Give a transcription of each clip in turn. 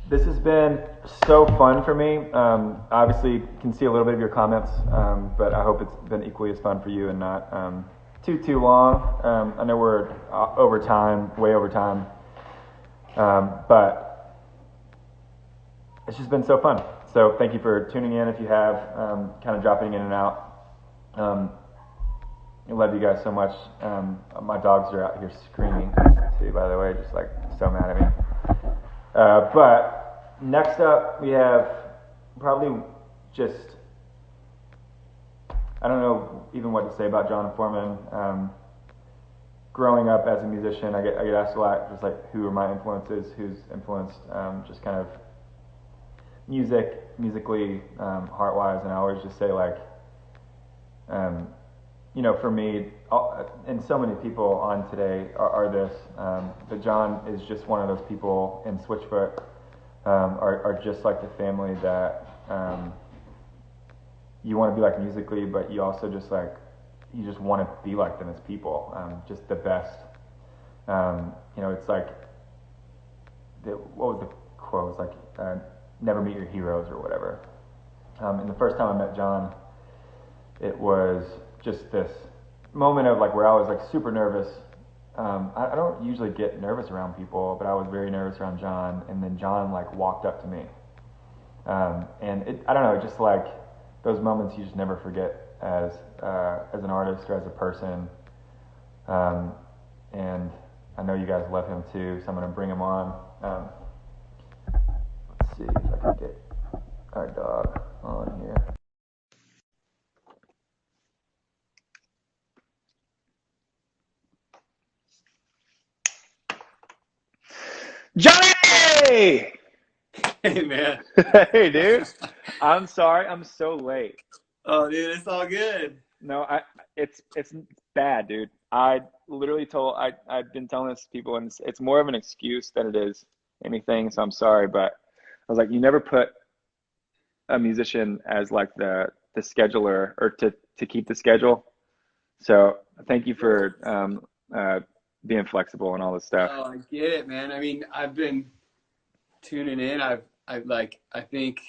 This has been so fun for me. Obviously, can see a little bit of your comments, but I hope it's been equally as fun for you and not too long. I know we're over time, way over time, but it's just been so fun. So thank you for tuning in. If you have, kind of dropping in and out. I love you guys so much. My dogs are out here screaming too, by the way, just like so mad at me. But next up, we have probably just, I don't know even what to say about John Foreman. Growing up as a musician, I get asked a lot, just like who are my influences, who's influenced just kind of musically, heart-wise, and I always just say like, for me, and so many people on today are this, but John is just one of those people in Switchfoot, are just like the family that you want to be like musically, but you also just like, you just want to be like them as people, just the best. It's like, what was the quote? It's like, never meet your heroes or whatever. And the first time I met John, it was just this moment of like where I was like super nervous. I don't usually get nervous around people, but I was very nervous around John, and then John like walked up to me. And I don't know, just like those moments you just never forget as an artist or as a person. And I know you guys love him too, so I'm gonna bring him on. Let's see if I can get our dog on here. Johnny! Hey, man. Hey, dude. I'm sorry, I'm so late. Oh, dude, it's all good. No, it's bad, dude. I've been telling this to people, and it's more of an excuse than it is anything. So I'm sorry, but I was like, you never put a musician as like the scheduler or to keep the schedule. So thank you for being flexible and all this stuff. Oh, I get it, man. I mean, I've been tuning in. I think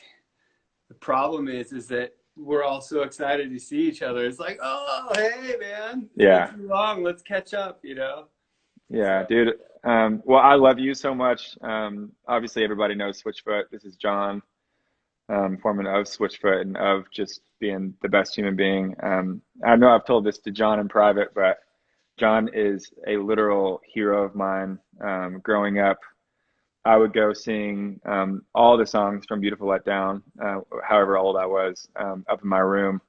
the problem is that we're all so excited to see each other. It's like, oh, hey, man. It's Yeah. been too long. Let's catch up, Yeah, So, dude. Well, I love you so much. Obviously, everybody knows Switchfoot. This is John, foreman of Switchfoot and of just being the best human being. I know I've told this to John in private, but John is a literal hero of mine. Growing up, I would go sing all the songs from Beautiful Let Down, however old I was, up in my room,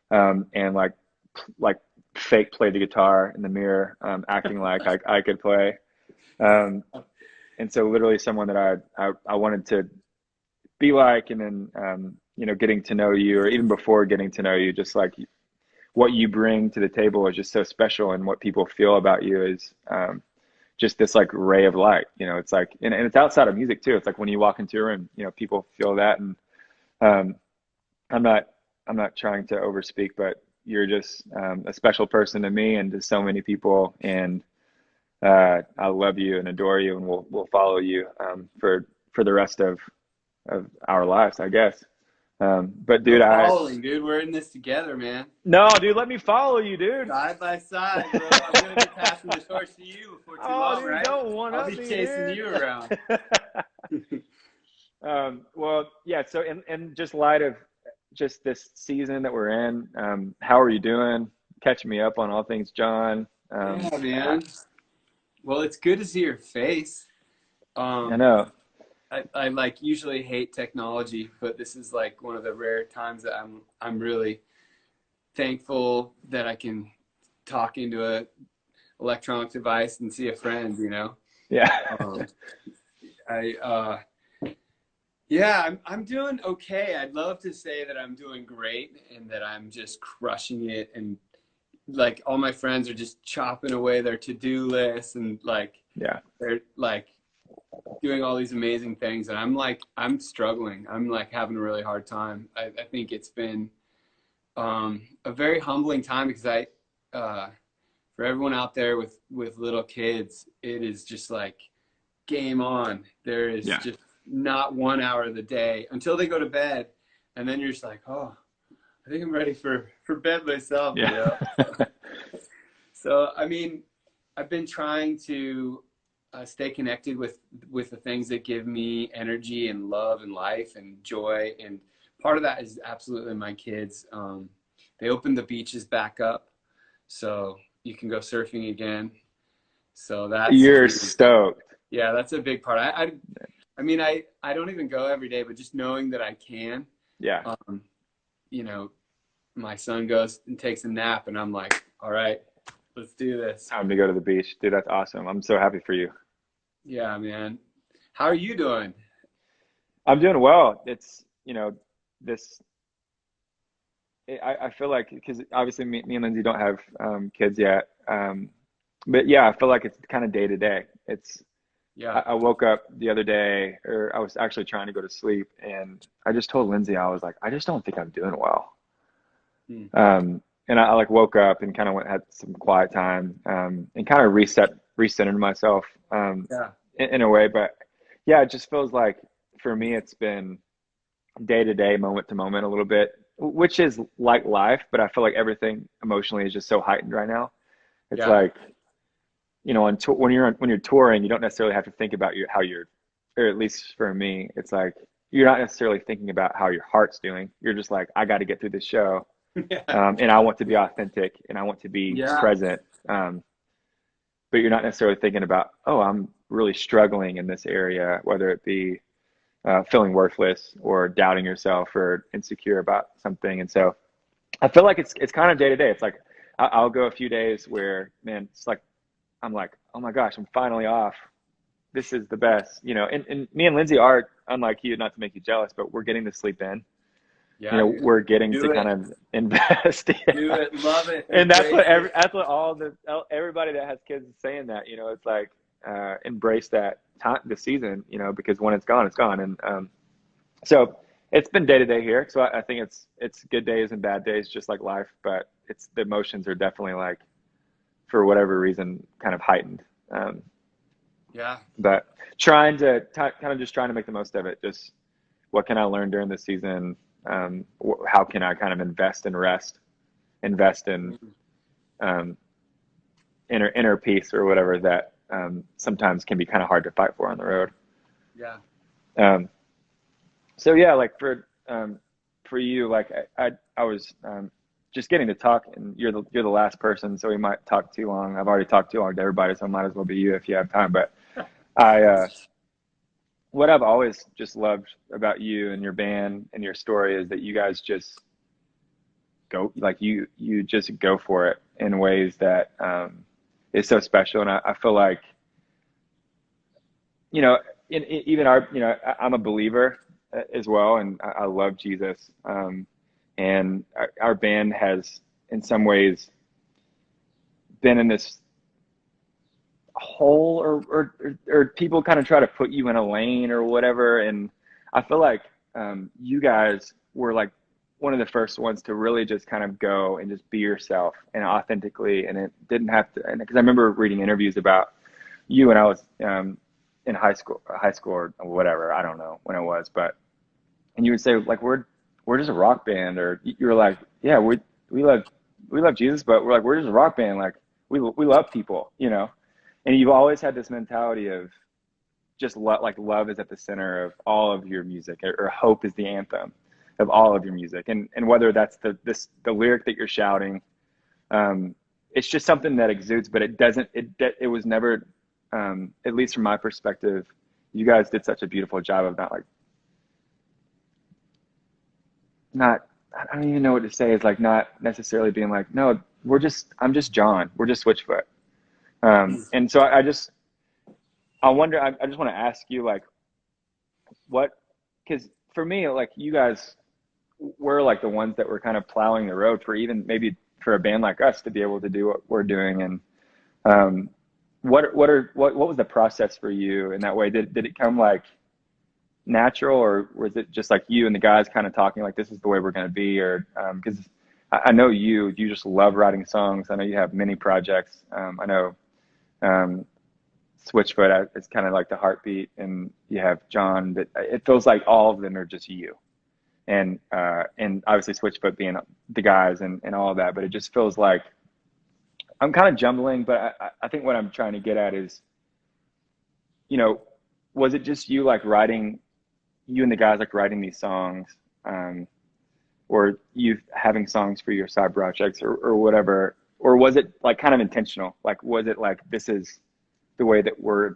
and like fake play the guitar in the mirror, acting like I could play. And so literally someone that I wanted to be like, and then, getting to know you, or even before getting to know you, just like what you bring to the table is just so special, and what people feel about you is just this like ray of light. It's like, and it's outside of music too. It's like when you walk into a room, people feel that. And I'm not trying to overspeak, but you're just a special person to me and to so many people. And I love you and adore you, and we'll follow you for the rest of our lives, I guess. But dude, dude, we're in this together, man. No, dude, let me follow you, dude. Side by side, bro. I'm gonna be passing the torch to you before too long, dude, right? Don't I'll be chasing you around. Well, yeah. So, in just light of just this season that we're in, how are you doing? Catching me up on all things John. Yeah, man. Well, it's good to see your face. I know. I like usually hate technology, but this is like one of the rare times that I'm really thankful that I can talk into a electronic device and see a friend, Yeah. I'm doing okay. I'd love to say that I'm doing great and that I'm just crushing it, and like all my friends are just chopping away their to-do lists, and like they're like doing all these amazing things, and I'm struggling. I'm like having a really hard time. I think it's been a very humbling time, because for everyone out there with little kids, it is just like game on. There is just not 1 hour of the day until they go to bed. And then you're just like, oh, I think I'm ready for bed myself, you Yeah. know? So, I mean, I've been trying to stay connected with the things that give me energy and love and life and joy. And part of that is absolutely my kids. They opened the beaches back up, so you can go surfing again. So that's You're huge. stoked. Yeah, that's a big part. I mean, I don't even go every day, but just knowing that I can, Yeah. um, you know, my son goes and takes a nap, and I'm like, all right, let's do this. Time to go to the beach. Dude, that's awesome. I'm so happy for you. Yeah, man. How are you doing? I'm doing well. It's, this, I feel like, because obviously me and Lindsay don't have kids yet. But yeah, I feel like it's kind of day to day. Yeah. I woke up the other day, or I was actually trying to go to sleep, and I just told Lindsay, I was like, I just don't think I'm doing well. Hmm. And I like woke up and kind of had some quiet time, and kind of recentered myself, Yeah. in a way. But yeah, it just feels like for me, it's been day to day, moment to moment, a little bit, which is like life. But I feel like everything emotionally is just so heightened right now. It's Yeah. like, when you're touring, you don't necessarily have to think about how you're, or at least for me, it's like you're not necessarily thinking about how your heart's doing. You're just like, I got to get through this show, Yeah. and I want to be authentic and I want to be Yeah. present. But you're not necessarily thinking about, oh, I'm really struggling in this area, whether it be feeling worthless or doubting yourself or insecure about something. And so I feel like it's kind of day to day. It's like I'll go a few days where, man, it's like I'm like, oh my gosh, I'm finally off. This is the best, and me and Lindsay are, unlike you, not to make you jealous, but we're getting to sleep in. Yeah. We're getting to Do kind it. of invest. Do it. Love it. And Embrace it. that's what everybody that has kids is saying, that, it's like, embrace that time, the season, because when it's gone, it's gone. And, so it's been day to day here. So I think it's good days and bad days, just like life, but the emotions are definitely, like, for whatever reason, kind of heightened. Um, Yeah. but kind of just trying to make the most of it. Just what can I learn during the season? How can I kind of invest in rest, invest in, um, inner peace, or whatever that, sometimes can be kind of hard to fight for on the road. Yeah. Um, so yeah, like for you, like I was, just getting to talk, and you're the last person, so we might talk too long. I've already talked too long to everybody, so it might as well be you if you have time. But I what I've always just loved about you and your band and your story is that you guys just go, like, you just go for it in ways that, is so special. And I feel like, you know even I'm a believer, as well, and I love Jesus. And our band has in some ways been in this hole, or people kind of try to put you in a lane or whatever. And I feel like, you guys were like one of the first ones to really just kind of go and just be yourself and authentically. And it didn't have to, and because I remember reading interviews about you when I was, in high school or whatever. I don't know when it was, but, and you would say, like, we're just a rock band, or you were like, yeah, we love we love Jesus, but we're just a rock band. Like, we love people. And you've always had this mentality of just like love is at the center of all of your music, or hope is the anthem of all of your music. And whether that's the lyric that you're shouting, it's just something that exudes, but it was never, at least from my perspective, you guys did such a beautiful job of not, I don't even know what to say. It's like not necessarily being like, no, I'm just John. We're just Switchfoot. And so I wonder, I just want to ask you, like, what, because for me, like, you guys were like the ones that were kind of plowing the road for, even maybe for a band like us to be able to do what we're doing. And, what was the process for you in that way? Did it come like natural, or was it just like you and the guys kind of talking like, this is the way we're going to be? Or, because I know you just love writing songs. I know you have many projects. I know, um, Switchfoot as kind of like the heartbeat, and you have John. That it feels like all of them are just you, and obviously Switchfoot being the guys and all of that. But it just feels like I'm kind of jumbling. But I think what I'm trying to get at is, you know, was it just you like writing, you and the guys like writing these songs, or you having songs for your side projects or whatever, or was it like kind of intentional? Like, was it like this is the way that we're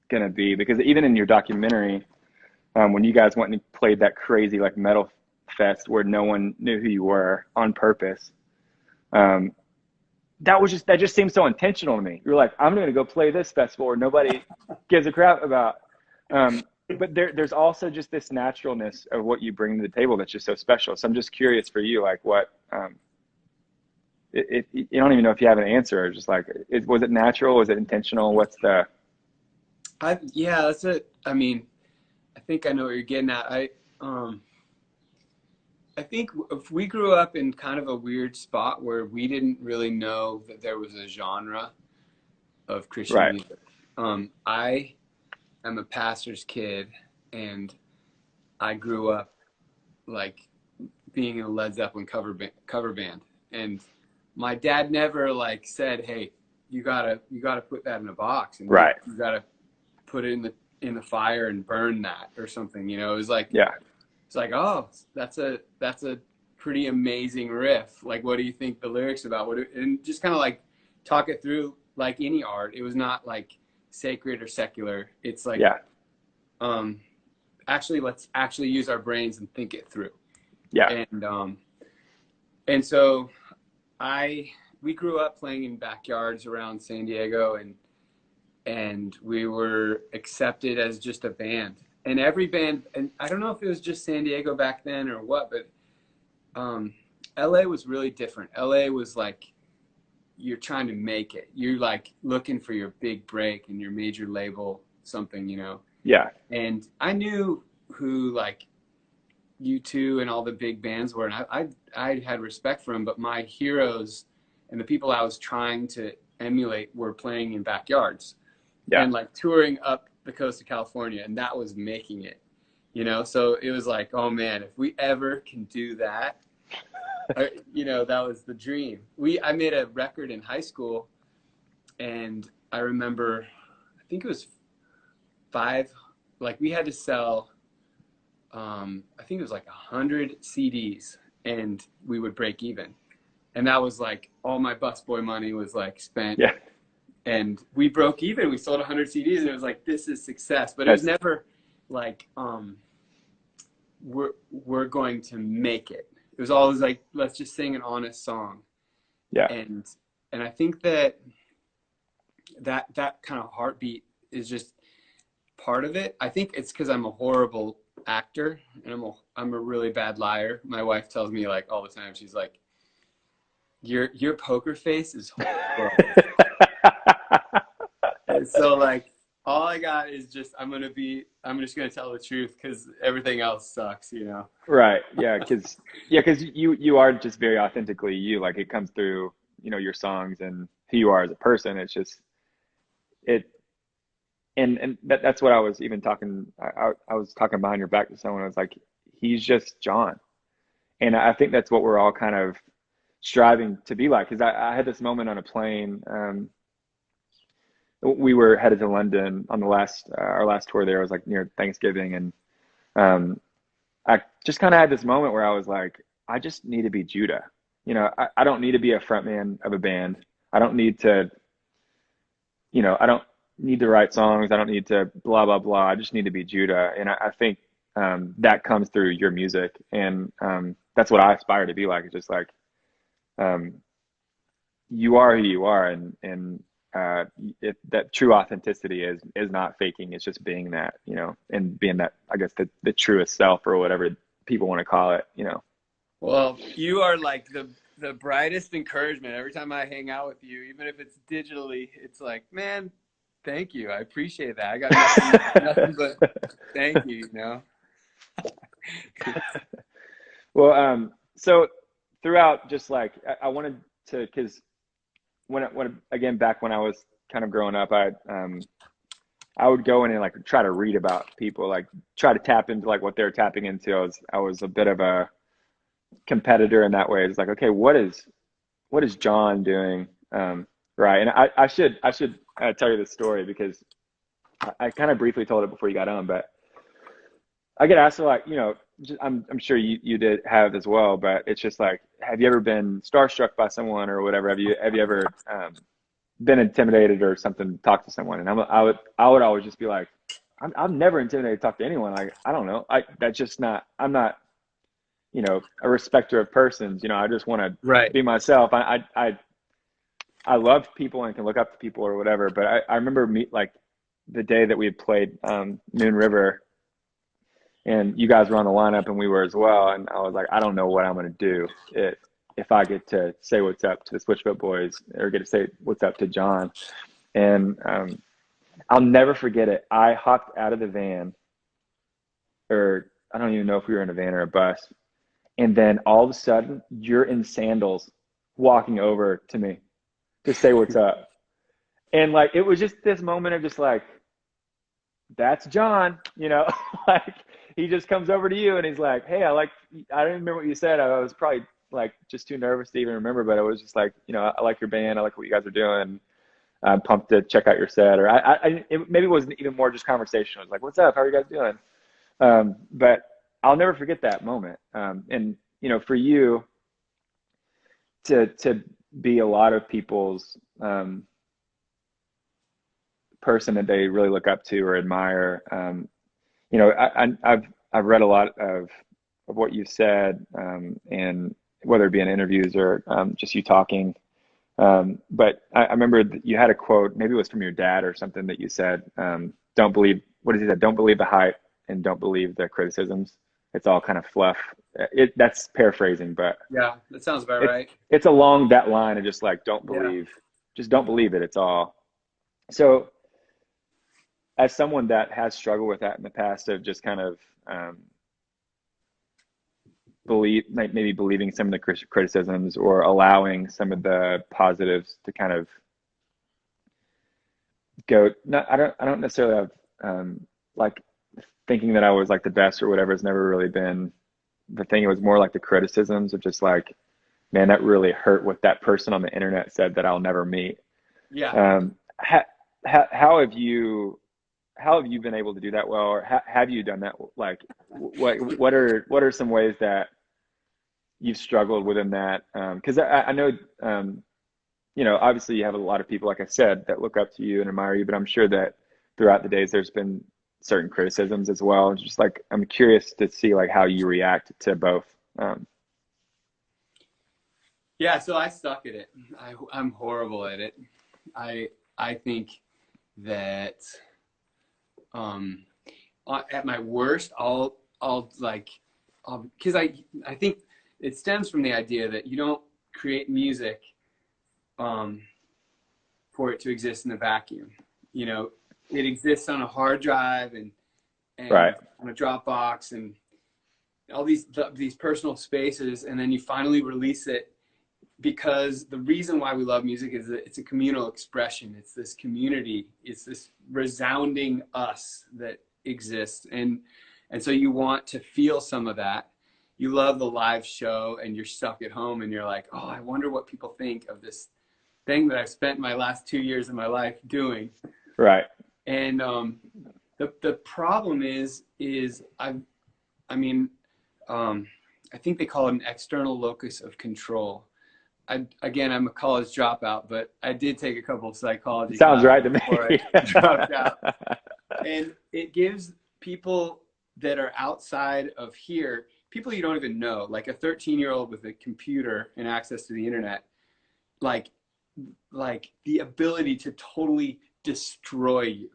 gonna be? Because even in your documentary, when you guys went and played that crazy like metal fest where no one knew who you were on purpose, um, that just seems so intentional to me. You're like, I'm gonna go play this festival where nobody gives a crap about. But there's also just this naturalness of what you bring to the table that's just so special. So I'm just curious for you, like what, you don't even know if you have an answer, or just like, was it natural? Was it intentional? What's the? Yeah, that's it. I mean, I think I know what you're getting at. I think if we grew up in kind of a weird spot where we didn't really know that there was a genre of Christian Right. music. I am a pastor's kid, and I grew up like being in a Led Zeppelin cover band, and my dad never like said, "Hey, you gotta put that in a box, and Right. you gotta put it in the fire and burn that or something." You know, it was like Yeah. it's like, oh, that's a pretty amazing riff. Like, what do you think the lyrics about? And just kind of like talk it through like any art. It was not like sacred or secular. It's like, Yeah. actually, let's actually use our brains and think it through. Yeah. And so we grew up playing in backyards around San Diego, and we were accepted as just a band. And every band, and I don't know if it was just San Diego back then or what, but LA was really different. LA was like, you're trying to make it. You're like looking for your big break and your major label, something, you know? Yeah. And I knew who like U2 and all the big bands were, and I had respect for them, but my heroes and the people I was trying to emulate were playing in backyards Yeah. and like touring up the coast of California, and that was making it, you know? So it was like, oh man, if we ever can do that, you know, that was the dream. I made a record in high school, and I remember, I think it was like we had to sell, I think it was like 100 CDs, and we would break even. And that was like all my busboy money was like spent. Yeah. And we broke even. We sold 100 CDs, and it was like, this is success. But it was never like, we're going to make it. It was always like, let's just sing an honest song. Yeah. And I think that kind of heartbeat is just part of it. I think it's because I'm a horrible actor, and I'm a really bad liar. My wife tells me like all the time, she's like, your poker face is horrible. And so like all I got is just I'm just gonna tell the truth because everything else sucks, you know. Right. Because you are just very authentically you. Like it comes through, you know, your songs and who you are as a person. It's just it, and that's what I was even talking. I was talking behind your back to someone. I was like, he's just John, and I think that's what we're all kind of striving to be like. Because I had this moment on a plane. We were headed to London on the last our last tour there. It was like near Thanksgiving, and I just kind of had this moment where I was like, I just need to be Judah. You know, I don't need to be a frontman of a band. I don't need to, you know, I don't need to write songs. I don't need to blah, blah, blah. I just need to be Judah. And I think that comes through your music. And that's what I aspire to be like. It's just like, um, you are who you are. And that true authenticity is not faking. It's just being that, you know, and being that, I guess, the truest self or whatever people want to call it, you know. Well, you are like the brightest encouragement every time I hang out with you, even if it's digitally. It's like, man, thank you. I appreciate that. I got nothing but thank you, you know. Well, so throughout, just like I wanted to, because when again back when I was kind of growing up, I would go in and like try to read about people, like try to tap into like what they're tapping into. I was a bit of a competitor in that way. It's like, okay, what is John doing? Right. And I should tell you this story because I kind of briefly told it before you got on, but I get asked a lot, I'm sure you did have as well, but it's just like, have you ever been starstruck by someone or whatever? Have you ever been intimidated or something to talk to someone? And I would always just be like, I'm never intimidated to talk to anyone. Like, I don't know. That's just not, I'm not, a respecter of persons. I just want to Right. be myself. I love people and can look up to people or whatever. But I remember like the day that we had played Moon River and you guys were on the lineup and we were as well. And I was like, I don't know what I'm going to do if I get to say what's up to the Switchfoot boys or get to say what's up to John. And I'll never forget it. I hopped out of the van, or I don't even know if we were in a van or a bus. And then all of a sudden, you're in sandals walking over to me to say what's up. And like, it was just this moment of just like, that's John, like he just comes over to you and he's like, hey, I don't even remember what you said. I was probably like just too nervous to even remember, but it was just like, I like your band. I like what you guys are doing. I'm pumped to check out your set. Or maybe it wasn't even more just conversation. I was like, what's up? How are you guys doing? But I'll never forget that moment. And for you to be a lot of people's person that they really look up to or admire. I've read a lot of what you said, and whether it be in interviews or just you talking. But I remember you had a quote, maybe it was from your dad or something that you said, don't believe, what is he said? Don't believe the hype and don't believe the criticisms. It's all kind of fluff. That's paraphrasing, but Yeah, that sounds about right. it's along that line of just like, Yeah. just don't believe it. It's all. So as someone that has struggled with that in the past of just kind of maybe believing some of the criticisms or allowing some of the positives to kind of go. Not, I don't necessarily have like thinking that I was like the best or whatever has never really been the thing. It was more like the criticisms of just like, man, that really hurt what that person on the internet said that I'll never meet. Yeah. How have you been able to do that well, or have you done that? Like, what are some ways that you've struggled within that? Because I know, obviously you have a lot of people, like I said, that look up to you and admire you, but I'm sure that throughout the days there's been certain criticisms as well. Just like, I'm curious to see like how you react to both. Yeah, so I suck at it. I'm horrible at it. I think that at my worst, I'll like, because I think it stems from the idea that you don't create music for it to exist in a vacuum. It exists on a hard drive and Right. on a Dropbox and all these personal spaces, and then you finally release it because the reason why we love music is that it's a communal expression. It's this community. It's this resounding us that exists. And so you want to feel some of that. You love the live show and you're stuck at home and you're like, oh, I wonder what people think of this thing that I've spent my last 2 years of my life doing. Right. And the problem is I think they call it an external locus of control. I'm a college dropout, but I did take a couple of psychology Sounds classes right to before me. I dropped out. And it gives people that are outside of here, people you don't even know, like a 13-year-old with a computer and access to the internet, like the ability to totally destroy you.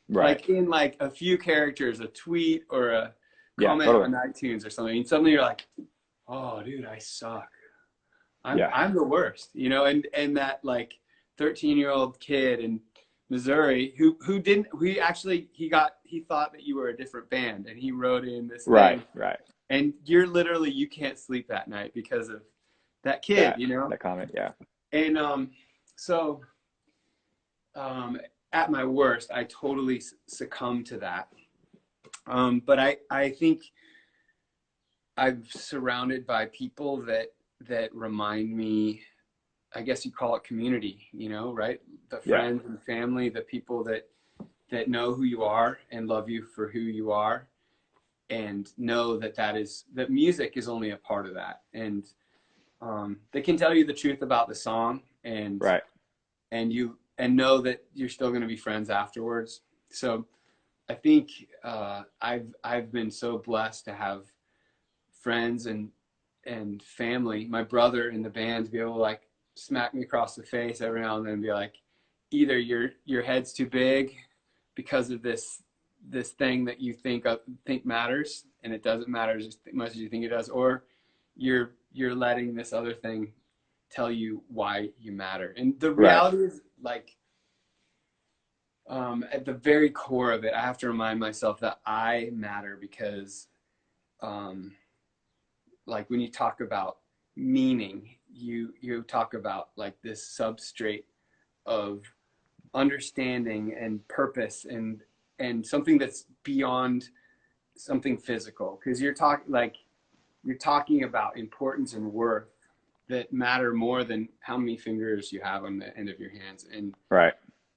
Right. Like in like a few characters, a tweet or a Yeah, comment totally. on iTunes or something, and suddenly you're like, oh, dude, I suck. I'm the worst, and that like 13-year-old kid in Missouri who he thought that you were a different band and he wrote in this Right. thing, Right. and you can't sleep that night because of that kid, That comment. Yeah. and so at my worst, I totally succumb to that. But I think I'm surrounded by people that remind me, I guess you call it community, you know, right? The Yeah. friends and family, the people that know who you are and love you for who you are, and know that music is only a part of that. And they can tell you the truth about the song, Right. and know that you're still going to be friends afterwards. So I think I've been so blessed to have friends and family, my brother in the band, to be able to like smack me across the face every now and then and be like, either your head's too big because of this thing that you think matters, and it doesn't matter as much as you think it does, or you're letting this other thing tell you why you matter. And the Right. reality is, like, at the very core of it, I have to remind myself that I matter because, like, when you talk about meaning, you talk about like this substrate of understanding and purpose and something that's beyond something physical, because you're talking about importance and worth that matter more than how many fingers you have on the end of your hands. And Right.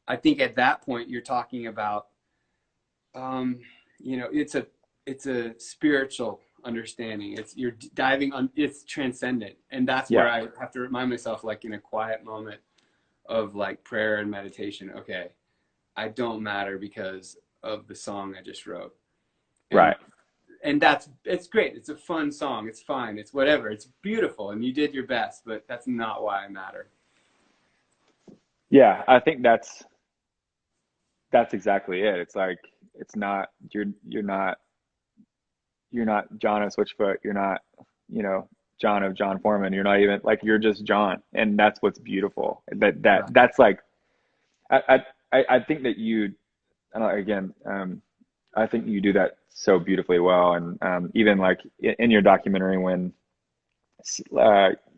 I think at that point you're talking about, you know, it's a spiritual understanding. You're diving on, it's transcendent. And that's where Yeah. I have to remind myself, like in a quiet moment of like prayer and meditation, okay, I don't matter because of the song I just wrote. And Right. it's great. It's a fun song. It's fine. It's whatever. It's beautiful and you did your best, but that's not why I matter. Yeah. I think that's exactly it. It's like it's not you're not John of Switchfoot. You're not, you know, John of John Foreman. You're not even like you're just John, and that's what's beautiful. Right. That's like I think that you I don't know, again I think you do that so beautifully well, and even like in your documentary when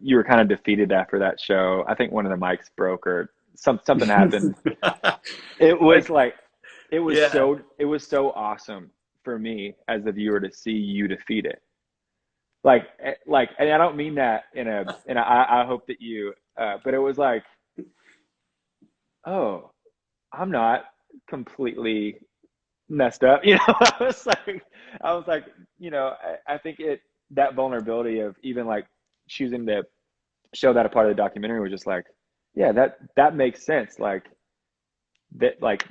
you were kind of defeated after that show. I think one of the mics broke or something happened. It was Like, like yeah. it was so awesome for me as the viewer to see you defeat it. Like, and I don't mean that I hope that you, but it was like, oh, I'm not completely messed up, you know. I was like, you know, I think that vulnerability of even like choosing to show that a part of the documentary was just like, yeah, that makes sense. Like that, like,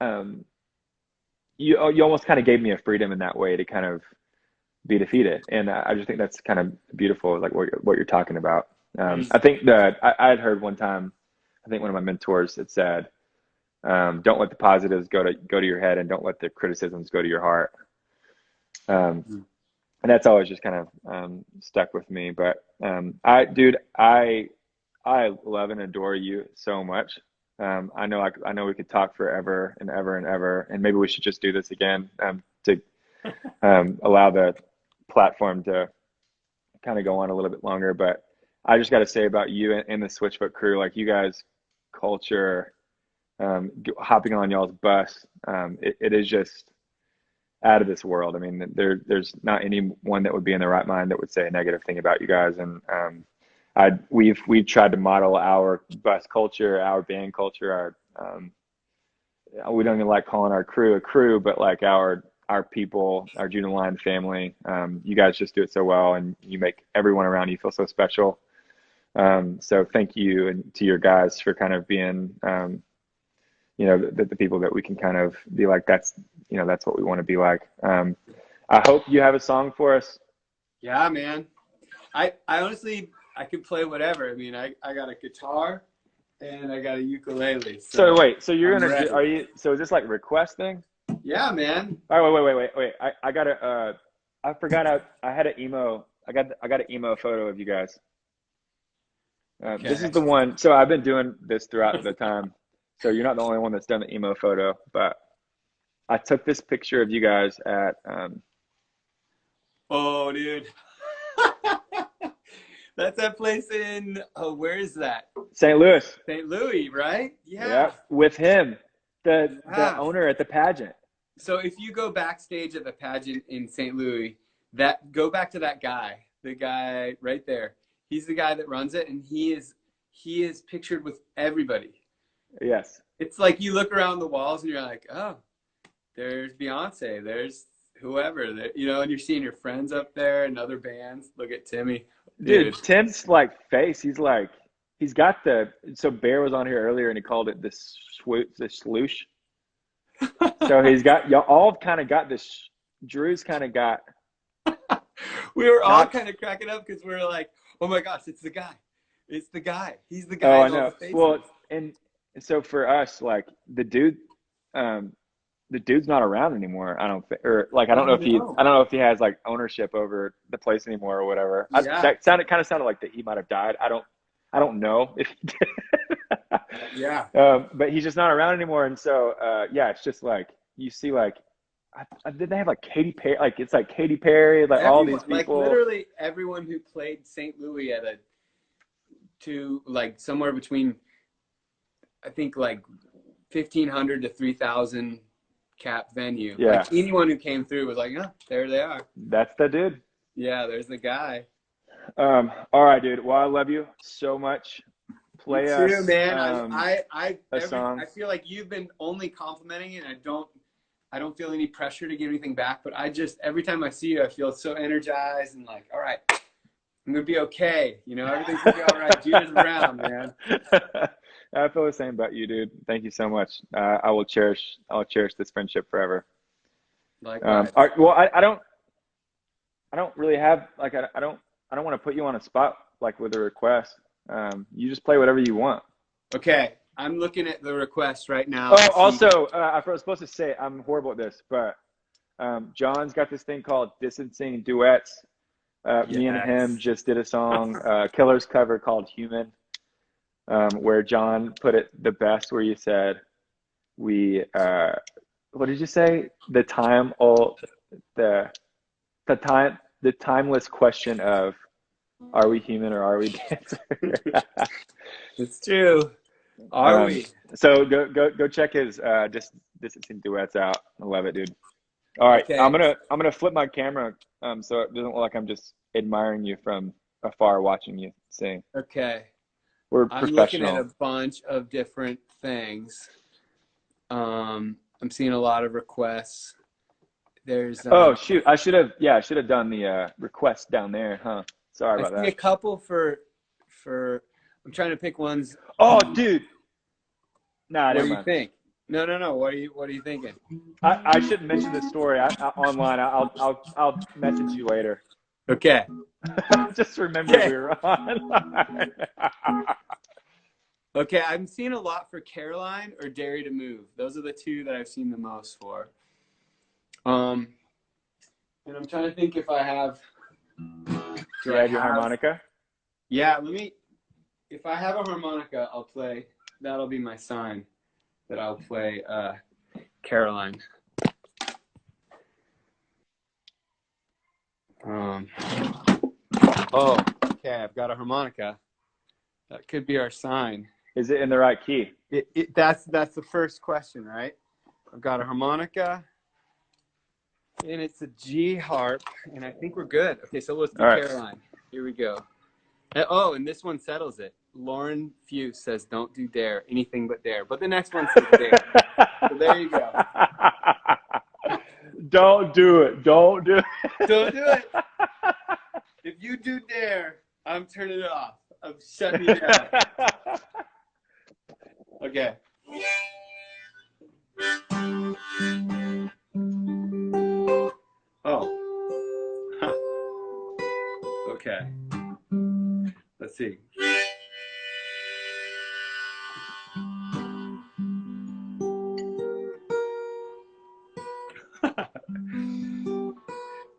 um, you almost kind of gave me a freedom in that way to kind of be defeated, and I just think that's kind of beautiful, like what you're talking about. I think that I had heard one time, I think one of my mentors had said, "Don't let the positives go to your head, and don't let the criticisms go to your heart." Um, and that's always just kind of stuck with me. But dude, I love and adore you so much. I know we could talk forever and ever and ever, and maybe we should just do this again to allow the platform to kind of go on a little bit longer. But I just got to say about you and the Switchfoot crew, like you guys, culture, hopping on y'all's bus, it is just out of this world. I mean, there's not anyone that would be in their right mind that would say a negative thing about you guys. And we've tried to model our bus culture, our band culture, we don't even like calling our crew a crew, but like our people, our June Line family. You guys just do it so well, and you make everyone around you feel so special. So thank you and to your guys for kind of being, you know, the people that we can kind of be like, that's, you know, that's what we want to be like. I hope you have a song for us. Yeah, man. I honestly, I could play whatever. I mean, I got a guitar and I got a ukulele, So so wait, so you're I'm gonna do, ready. are you, so is this like requesting? Yeah, man. All right, wait. I gotta, I forgot I had an emo, I got an emo photo of you guys. This is Okay. the one. So I've been doing this throughout the time. So you're not the only one that's done the emo photo, but I took this picture of you guys at Oh, dude. That's that place in, oh, where is that? St. Louis. St. Louis, right? Yeah. Yep. With him, the Yeah. owner at the pageant. So if you go backstage at the pageant in St. Louis, that go back to that guy, the guy right there. He's the guy that runs it, and he is pictured with everybody. Yes. It's like you look around the walls and you're like, oh, there's Beyonce, there's whoever, you know, and you're seeing your friends up there and other bands. Look at Timmy, Dude, dude. Tim's like face, he's got so Bear was on here earlier and he called it the sloosh. So he's got, y'all all kind of got this, Drew's kind of got. We were all kind of cracking up because we were like, oh my gosh, it's the guy. It's the guy. He's the guy. Oh, I in all know. the faces. Well, and so for us, like the dude's not around anymore. I don't think, or like I don't know if he has like ownership over the place anymore or whatever. Yeah. That kind of sounded like that he might have died. I don't know if he did. Yeah. But he's just not around anymore, and so yeah, it's just like you see like. Did they have like Katy Perry? Like it's like Katy Perry, like all these people. Like literally everyone who played St. Louis at like somewhere between, I think like 1,500 to 3,000 cap venue. Yeah. Like anyone who came through was like, oh, there they are. That's the dude. Yeah, there's the guy. All right, dude. Well, I love you so much. Play Me us, too, man. a song. I feel like you've been only complimenting it, and I don't feel any pressure to give anything back, but every time I see you, I feel so energized and like, all right, I'm going to be okay. You know, everything's going to be all right. Gina's around, man. I feel the same about you, dude. Thank you so much. I'll cherish this friendship forever. Likewise. All right, well, I don't really have, like, I don't want to put you on a spot, like with a request. You just play whatever you want. Okay. I'm looking at the request right now. Oh, also, I was supposed to say, I'm horrible at this, but John's got this thing called Distancing Duets. Me and him just did a song, Killer's cover called Human, where John put it the best, where you said, what did you say? The timeless question of, are we human or are we dancer? It's true. Are we? So go check his Distancing Duets out. I love it, dude. All right, Okay. I'm gonna flip my camera so it doesn't look like I'm just admiring you from afar watching you sing. Okay. We're I'm professional. looking at a bunch of different things. I'm seeing a lot of requests. There's Oh shoot, I should have done the request down there, huh? Sorry about I see that. a couple for I'm trying to pick ones. Oh, dude. Nah, What never do you mind. think? No. What are you thinking? I shouldn't mention this story online. I'll message you later. Okay. Just remember we were on. Okay, I'm seeing a lot for Caroline or Dare to Move. Those are the two that I've seen the most for. And I'm trying to think if I have. Do I have your harmonica? Yeah, if I have a harmonica, I'll play. That'll be my sign that I'll play Caroline. Oh, okay, I've got a harmonica. That could be our sign. Is it in the right key? That's the first question, right? I've got a harmonica, and it's a G harp, and I think we're good. Okay, so let's do Caroline. Here we go. And this one settles it. Lauren Fuse says, "Don't do dare, anything but dare." But the next one says dare. So there you go. Don't do it. Don't do it. Don't do it. If you do dare, I'm turning it off. I'm shutting you down. Okay. Oh. Huh. Okay. Let's see.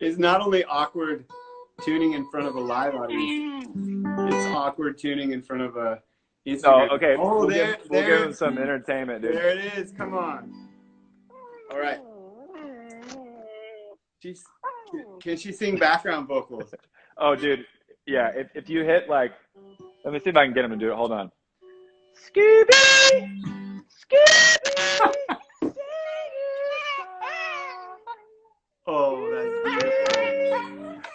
It's not only awkward tuning in front of a live audience, it's awkward tuning in front of a Instagram. Oh, okay. Oh, we'll give him some entertainment, dude. There it is. Come on. All right. Can she sing background vocals? Oh, dude. Yeah, if you hit like, let me see if I can get him to do it. Hold on. Scooby, Scooby, sing Oh, that's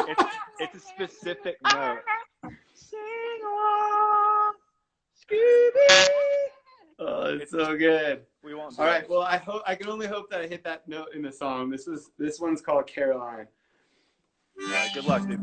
beautiful. it's a specific note. Sing along, Scooby. Oh, it's so good. We won't. All right. Well, I can only hope that I hit that note in the song. This one's called Caroline. All right, good luck, dude.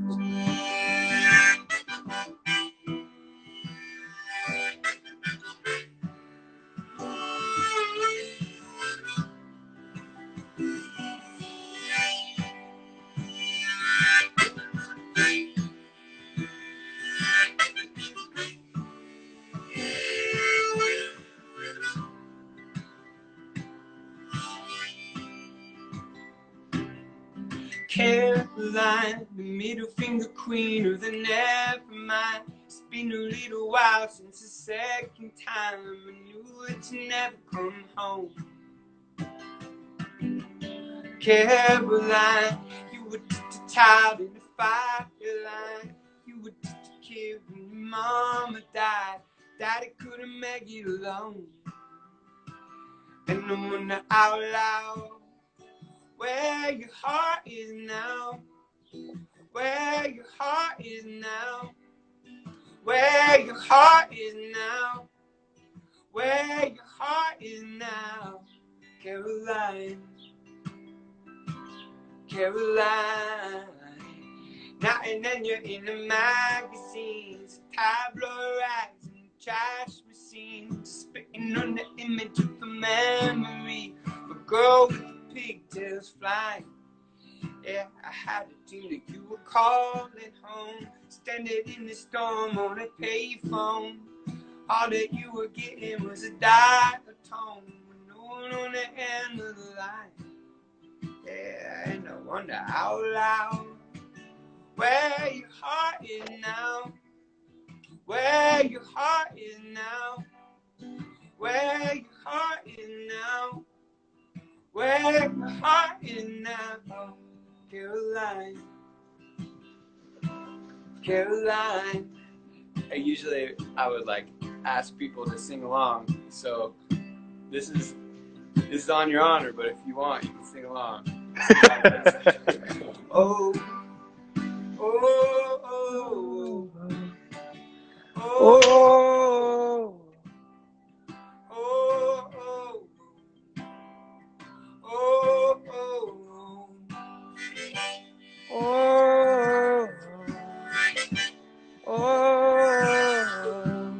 Caroline, the middle finger queen of the never mind. It's been a little while since the second time I knew that you never come home. Caroline, you were just a child in the fireline. You were just a kid when your mama died. Daddy couldn't make it alone. And I wonder out loud where your heart is now. Where your heart is now. Where your heart is now. Where your heart is now. Caroline. Caroline. Now and then you're in the magazines, tabloid rags and trash machines, spitting on the image of a memory of a girl with the pigtails flying. Yeah, I had a dream that you were calling home, standing in the storm on a payphone. All that you were getting was a dial tone with no one on the end of the line. Yeah, and I wonder out loud where your heart is now. Where your heart is now. Where your heart is now. Where your heart is now. Caroline. Caroline. Usually I would like ask people to sing along. So this is on your honor, but if you want, you can sing along. Oh, oh, oh, oh, Oh, oh, oh, oh, oh, oh.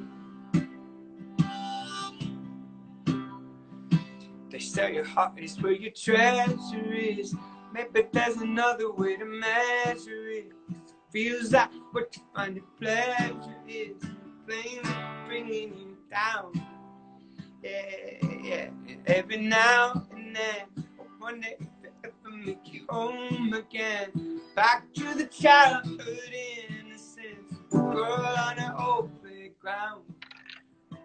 They say your heart is where your treasure is. Maybe there's another way to measure it. It feels like what you find a pleasure is. Playing bringing you down. Yeah, yeah. And every now and then, I wonder if it ever make you home again. Back to the childhood innocence. Girl on an old playground.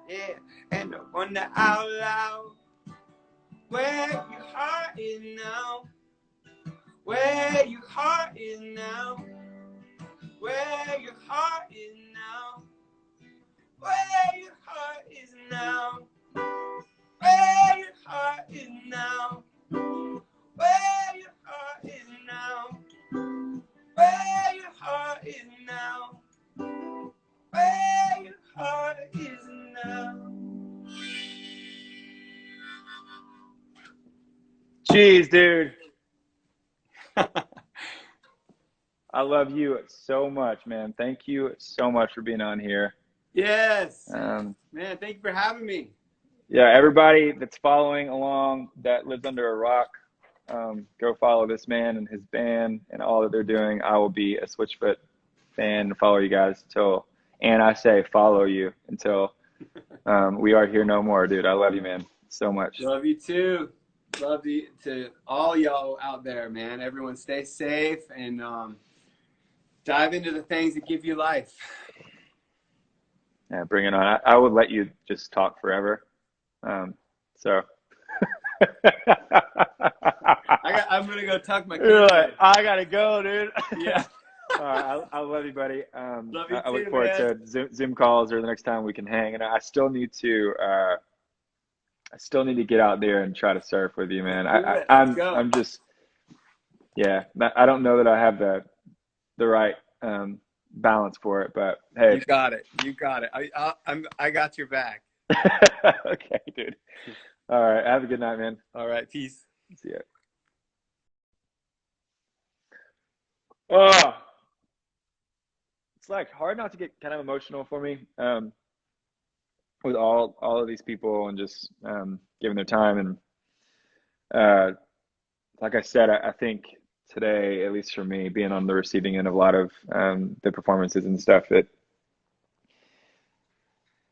Yeah, and I wonder out loud where your heart is now. Where your heart is now. Where your heart is now. Where your heart is now. Where your heart is now. Where your heart is now. Where your heart is now. Where your heart is now. Jeez, dude. I love you so much, man. Thank you so much for being on here. Yes. Um, Man, thank you for having me. yeah, everybody that's following along that lives under a rock, go follow this man and his band and all that they're doing. I will be a Switchfoot fan and follow you guys and I say follow you until we are here no more, dude. I love you, man, so much. Love you too. Love you to all y'all out there, man. Everyone stay safe and dive into the things that give you life. Yeah, bring it on. I would let you just talk forever. So I'm gonna go tuck my you're kids. like, I gotta go, dude. Yeah. I love you, buddy. Love you I look too, forward man. to Zoom calls or the next time we can hang. And I still need to get out there and try to surf with you, Let's man. do it. Let's go. I'm just, yeah. I don't know that I have the right balance for it, but hey. You got it. You got it. I got your back. Okay, dude. All right. Have a good night, man. All right. Peace. See ya. Oh, it's like hard not to get kind of emotional for me. With all of these people and just giving their time and uh, like I said, I think today, at least for me, being on the receiving end of a lot of the performances and stuff, it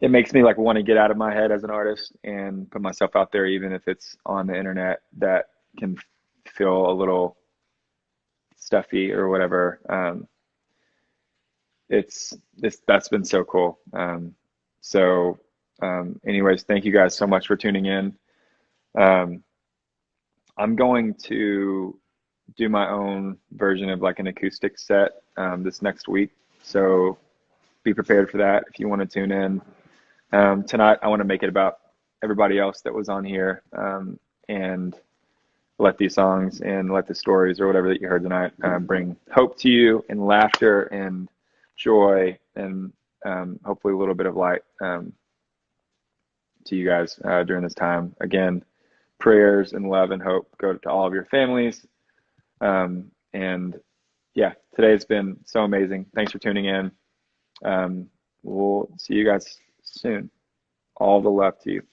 makes me like want to get out of my head as an artist and put myself out there, even if it's on the internet. That can feel a little stuffy or whatever. It's this that's been so cool. Anyways, thank you guys so much for tuning in. Um, I'm going to do my own version of like an acoustic set this next week. So be prepared for that if you want to tune in. Tonight, I want to make it about everybody else that was on here and let these songs and let the stories or whatever that you heard tonight bring hope to you and laughter and joy and hopefully a little bit of light to you guys during this time. Again, prayers and love and hope go to all of your families. And yeah, today's been so amazing. Thanks for tuning in. We'll see you guys soon. All the love to you.